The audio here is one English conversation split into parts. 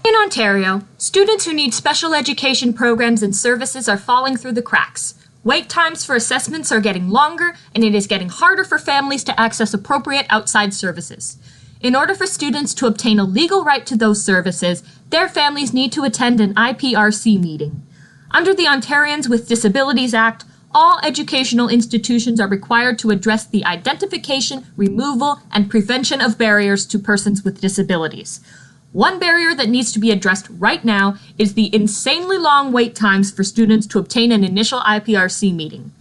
In Ontario, students who need special education programs and services are falling through the cracks. Wait times for assessments are getting longer, and it is getting harder for families to access appropriate outside services. In order for students to obtain a legal right to those services, their families need to attend an IPRC meeting. Under the Ontarians with Disabilities Act, all educational institutions are required to address the identification, removal, and prevention of barriers to persons with disabilities. One barrier that needs to be addressed right now is the insanely long wait times for students to obtain an initial IPRC meeting.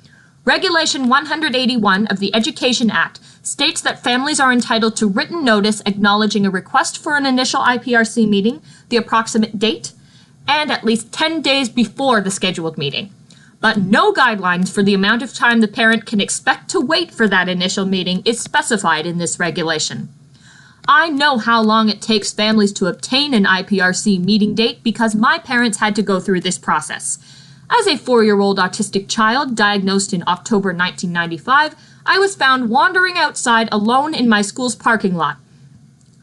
Regulation 181 of the Education Act states that families are entitled to written notice acknowledging a request for an initial IPRC meeting, the approximate date, and at least 10 days before the scheduled meeting. But no guidelines for the amount of time the parent can expect to wait for that initial meeting is specified in this regulation. I know how long it takes families to obtain an IPRC meeting date because my parents had to go through this process. As a 4-year-old autistic child diagnosed in October 1995, I was found wandering outside alone in my school's parking lot.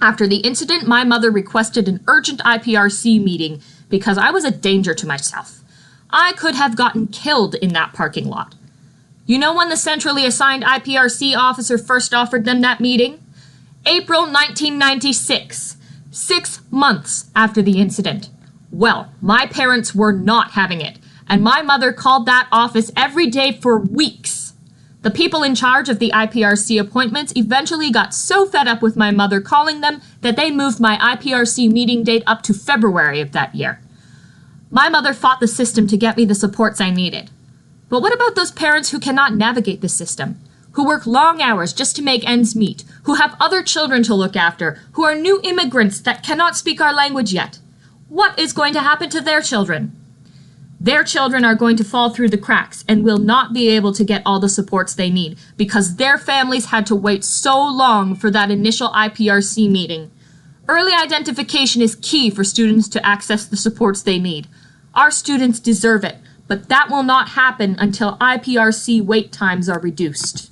After the incident, my mother requested an urgent IPRC meeting because I was a danger to myself. I could have gotten killed in that parking lot. You know when the centrally assigned IPRC officer first offered them that meeting? April 1996, 6 months after the incident. Well, my parents were not having it, and my mother called that office every day for weeks. The people in charge of the IPRC appointments eventually got so fed up with my mother calling them that they moved my IPRC meeting date up to February of that year. My mother fought the system to get me the supports I needed. But what about those parents who cannot navigate the system? Who work long hours just to make ends meet, who have other children to look after, who are new immigrants that cannot speak our language yet? What is going to happen to their children? Their children are going to fall through the cracks and will not be able to get all the supports they need because their families had to wait so long for that initial IPRC meeting. Early identification is key for students to access the supports they need. Our students deserve it, but that will not happen until IPRC wait times are reduced.